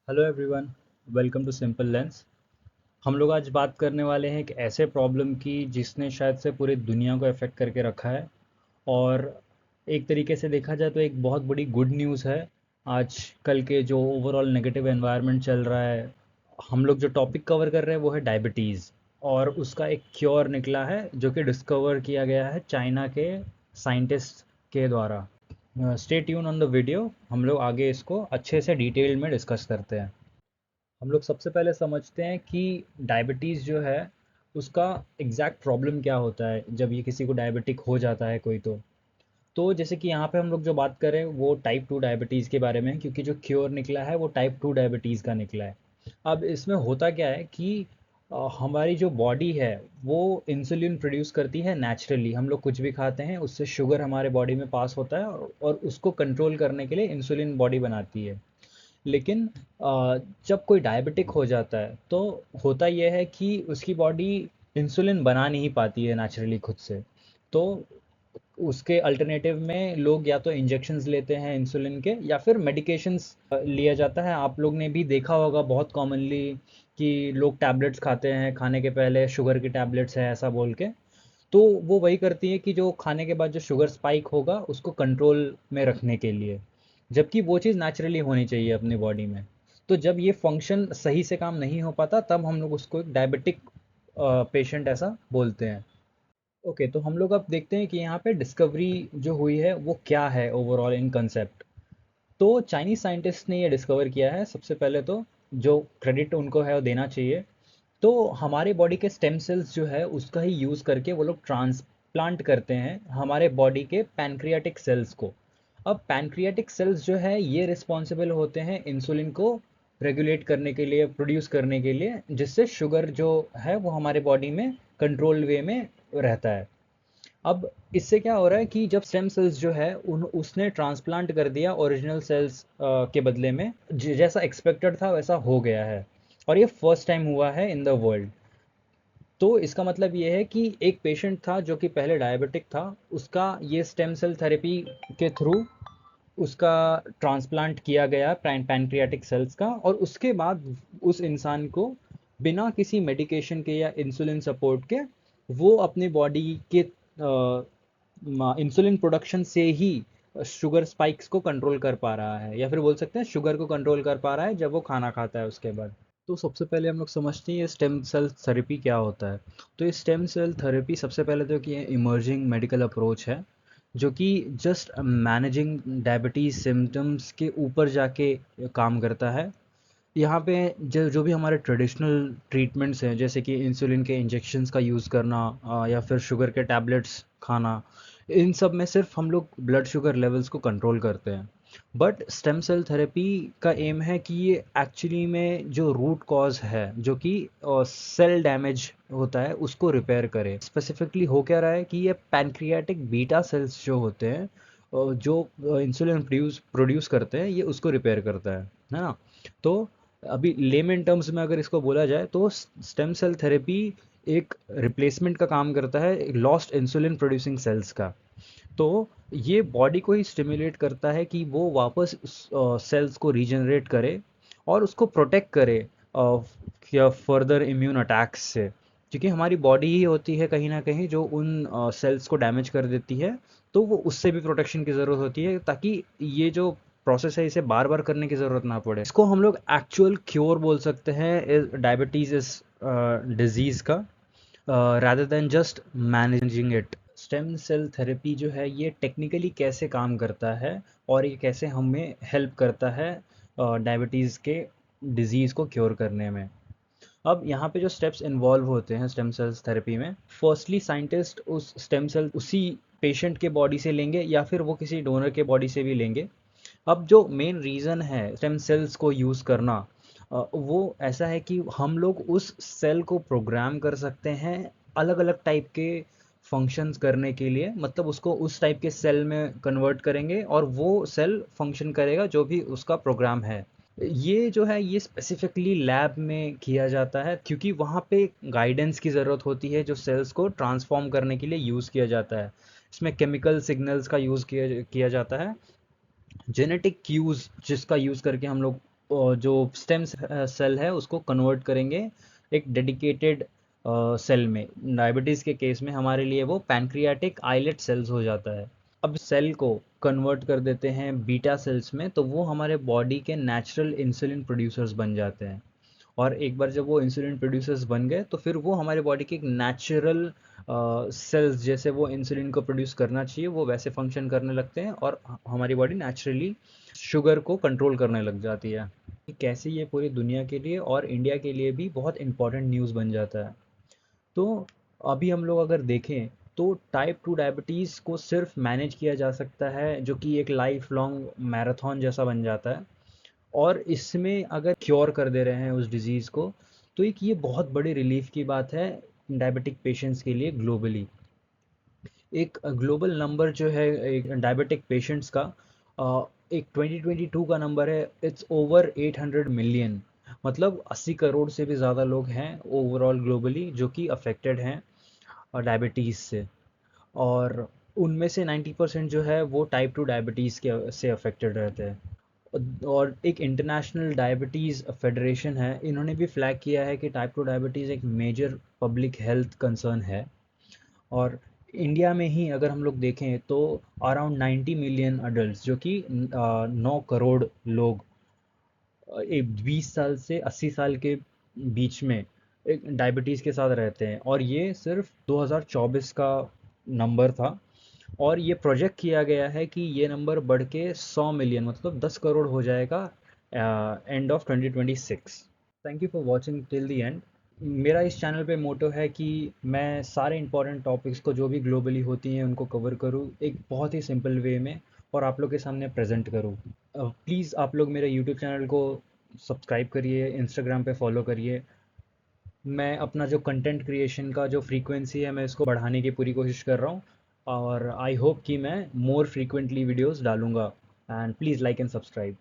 Hello everyone, welcome to simple lens. हम लोग आज बात करने वाले हैं एक ऐसे प्रॉब्लम की जिसने शायद से पूरी दुनिया को अफेक्ट करके रखा है। और एक तरीके से देखा जाए तो एक बहुत बड़ी गुड न्यूज़ है। आज कल के जो ओवरऑल नेगेटिव एनवायरनमेंट चल रहा है, हम लोग जो टॉपिक कवर कर रहे हैं वो है डायबिटीज़। और उसका एक क्योर निकला है जो कि डिस्कवर किया गया है चाइना के साइंटिस्ट के द्वारा। Stay tune on the video, हम लोग आगे इसको अच्छे से डिटेल में डिस्कस करते हैं। हम लोग सबसे पहले समझते हैं कि डायबिटीज़ जो है उसका एग्जैक्ट प्रॉब्लम क्या होता है जब ये किसी को डायबिटिक हो जाता है कोई। तो जैसे कि यहाँ पे हम लोग जो बात करें वो टाइप 2 डायबिटीज़ के बारे में है, क्योंकि जो क्योर निकला है वो टाइप 2 डायबिटीज़ का निकला है। अब इसमें होता क्या है कि हमारी जो बॉडी है वो इंसुलिन प्रोड्यूस करती है नेचुरली। हम लोग कुछ भी खाते हैं उससे शुगर हमारे बॉडी में पास होता है, और उसको कंट्रोल करने के लिए इंसुलिन बॉडी बनाती है। लेकिन जब कोई डायबिटिक हो जाता है तो होता यह है कि उसकी बॉडी इंसुलिन बना नहीं पाती है नेचुरली खुद से। तो उसके अल्टरनेटिव में लोग या तो इंजेक्शंस लेते हैं इंसुलिन के, या फिर मेडिकेशंस लिया जाता है। आप लोग ने भी देखा होगा बहुत कॉमनली कि लोग टैबलेट्स खाते हैं, खाने के पहले शुगर की टैबलेट्स है ऐसा बोल के। तो वो वही करती है कि जो खाने के बाद जो शुगर स्पाइक होगा उसको कंट्रोल में रखने के लिए, जबकि वो चीज़ नेचुरली होनी चाहिए अपनी बॉडी में। तो जब ये फंक्शन सही से काम नहीं हो पाता तब हम लोग उसको एक डायबिटिक पेशेंट ऐसा बोलते हैं। ओके, तो हम लोग अब देखते हैं कि यहाँ पे डिस्कवरी जो हुई है वो क्या है ओवरऑल इन कंसेप्ट। तो चाइनीज साइंटिस्ट ने ये डिस्कवर किया है। सबसे पहले तो जो क्रेडिट उनको है वो देना चाहिए। तो हमारे बॉडी के स्टेम सेल्स जो है उसका ही यूज़ करके वो लोग ट्रांसप्लांट करते हैं हमारे बॉडी के पैनक्रियाटिक सेल्स को। अब पैनक्रियाटिक सेल्स जो है ये रिस्पॉन्सिबल होते हैं इंसुलिन को रेगुलेट करने के लिए, प्रोड्यूस करने के लिए, जिससे शुगर जो है वो हमारे बॉडी में कंट्रोल वे में रहता है। अब इससे क्या हो रहा है कि जब स्टेम सेल्स जो है उन उसने ट्रांसप्लांट कर दिया ओरिजिनल सेल्स के बदले में, जैसा एक्सपेक्टेड था वैसा हो गया है। और ये फर्स्ट टाइम हुआ है इन द वर्ल्ड। तो इसका मतलब ये है कि एक पेशेंट था जो कि पहले डायबिटिक था, उसका ये स्टेम सेल थेरेपी के थ्रू उसका ट्रांसप्लांट किया गया पैनक्रियाटिक सेल्स का, और उसके बाद उस इंसान को बिना किसी मेडिकेशन के या इंसुलिन सपोर्ट के वो अपनी बॉडी के इंसुलिन प्रोडक्शन से ही शुगर स्पाइक्स को कंट्रोल कर पा रहा है, या फिर बोल सकते हैं शुगर को कंट्रोल कर पा रहा है जब वो खाना खाता है उसके बाद। तो सबसे पहले हम लोग समझते हैं ये स्टेम सेल थेरेपी क्या होता है। तो ये स्टेम सेल थेरेपी सबसे पहले तो कि इमर्जिंग मेडिकल अप्रोच है जो कि जस्ट मैनेजिंग डायबिटीज़ सिम्टम्स के ऊपर जाके काम करता है। यहाँ पे जो जो भी हमारे ट्रेडिशनल ट्रीटमेंट्स हैं, जैसे कि इंसुलिन के इंजेक्शंस का यूज़ करना, या फिर शुगर के टैबलेट्स खाना, इन सब में सिर्फ हम लोग ब्लड शुगर लेवल्स को कंट्रोल करते हैं। बट स्टेम सेल थेरेपी का एम है कि ये एक्चुअली में जो रूट कॉज है, जो कि सेल डैमेज होता है, उसको रिपेयर करे। स्पेसिफिकली हो क्या रहा है कि ये पैनक्रियाटिक बीटा सेल्स जो होते हैं, जो इंसुलिन प्रोड्यूस करते हैं, ये उसको रिपेयर करता है ना। तो अभी लेमन टर्म्स में अगर इसको बोला जाए तो स्टेम सेल थेरेपी एक रिप्लेसमेंट का काम करता है लॉस्ट इंसुलिन प्रोड्यूसिंग सेल्स का। तो ये बॉडी को ही स्टिमुलेट करता है कि वो वापस सेल्स को रीजनरेट करे और उसको प्रोटेक्ट करे या फर्दर इम्यून अटैक्स से, क्योंकि हमारी बॉडी ही होती है कहीं ना कहीं जो उन सेल्स को डैमेज कर देती है। तो वो उससे भी प्रोटेक्शन की ज़रूरत होती है ताकि ये जो प्रोसेस है इसे बार बार करने की ज़रूरत ना पड़े। इसको हम लोग एक्चुअल क्योर बोल सकते हैं डायबिटीज़ इस डिजीज़ का, rather than just managing it। Stem cell therapy जो है ये टेक्निकली कैसे काम करता है और ये कैसे हमें हेल्प करता है डायबिटीज़ के डिजीज़ को क्योर करने में। अब यहाँ पे जो स्टेप्स इन्वॉल्व होते हैं स्टेम सेल्स थेरेपी में, फर्स्टली साइंटिस्ट उस स्टेम सेल उसी पेशेंट के बॉडी से लेंगे या फिर वो किसी डोनर के बॉडी से भी लेंगे। अब जो मेन रीज़न है स्टेम सेल्स को यूज़ करना, वो ऐसा है कि हम लोग उस सेल को प्रोग्राम कर सकते हैं अलग अलग टाइप के फंक्शंस करने के लिए। मतलब उसको उस टाइप के सेल में कन्वर्ट करेंगे और वो सेल फंक्शन करेगा जो भी उसका प्रोग्राम है। ये जो है ये स्पेसिफिकली लैब में किया जाता है, क्योंकि वहाँ पे गाइडेंस की ज़रूरत होती है जो सेल्स को ट्रांसफॉर्म करने के लिए यूज़ किया जाता है। इसमें केमिकल सिग्नल्स का यूज़ किया किया जाता है, जेनेटिक क्यूज़ जिसका यूज़ करके हम लोग जो स्टेम सेल है उसको कन्वर्ट करेंगे एक डेडिकेटेड सेल में। डायबिटीज़ के केस में हमारे लिए वो पैनक्रियाटिक आइलेट सेल्स हो जाता है। अब सेल को कन्वर्ट कर देते हैं बीटा सेल्स में, तो वो हमारे बॉडी के नेचुरल इंसुलिन प्रोड्यूसर्स बन जाते हैं। और एक बार जब वो इंसुलिन प्रोड्यूसर्स बन गए तो फिर वो हमारे बॉडी के एक नेचुरल सेल्स जैसे वो इंसुलिन को प्रोड्यूस करना चाहिए वो वैसे फंक्शन करने लगते हैं, और हमारी बॉडी नेचुरली शुगर को कंट्रोल करने लग जाती है। कैसे ये पूरी दुनिया के लिए और इंडिया के लिए भी बहुत इंपॉर्टेंट न्यूज़ बन जाता है। तो अभी हम लोग अगर देखें तो टाइप 2 डायबिटीज़ को सिर्फ मैनेज किया जा सकता है, जो कि एक लाइफ लॉन्ग मैराथन जैसा बन जाता है। और इसमें अगर क्योर कर दे रहे हैं उस डिज़ीज़ को, तो एक ये बहुत बड़ी रिलीफ की बात है डायबिटिक पेशेंट्स के लिए ग्लोबली। एक ग्लोबल नंबर जो है एक डायबिटिक पेशेंट्स का, एक 2022 का नंबर है, इट्स ओवर 800 मिलियन। मतलब 80 करोड़ से भी ज़्यादा लोग हैं ओवरऑल ग्लोबली जो कि अफेक्टेड हैं डायबिटीज़ से। और उनमें से 90% जो है वो टाइप 2 डायबिटीज़ के से अफेक्टेड रहते हैं। और एक इंटरनेशनल डायबिटीज़ फेडरेशन है, इन्होंने भी फ्लैग किया है कि टाइप 2 डायबिटीज़ एक मेजर पब्लिक हेल्थ कंसर्न है। और इंडिया में ही अगर हम लोग देखें तो अराउंड 90 मिलियन अडल्ट जो कि 9 करोड़ लोग एक 20 साल से 80 साल के बीच में एक डायबिटीज़ के साथ रहते हैं, और ये सिर्फ 2024 का नंबर था। और ये प्रोजेक्ट किया गया है कि ये नंबर बढ़ के 100 मिलियन मतलब 10 करोड़ हो जाएगा end of 2026। Thank you for watching till the end. मेरा इस चैनल पे मोटो है कि मैं सारे इंपॉर्टेंट टॉपिक्स को जो भी ग्लोबली होती हैं उनको कवर करूँ एक बहुत ही सिंपल वे में, और आप लोग के सामने प्रेजेंट करूँ। प्लीज़ आप लोग मेरे यूट्यूब चैनल को सब्सक्राइब करिए, इंस्टाग्राम पे फॉलो करिए। मैं अपना जो कंटेंट क्रिएशन का जो फ्रीक्वेंसी है मैं इसको बढ़ाने की पूरी कोशिश कर रहा हूँ, और आई होप कि मैं मोर फ्रीक्वेंटली वीडियोस डालूँगा। And please like and subscribe.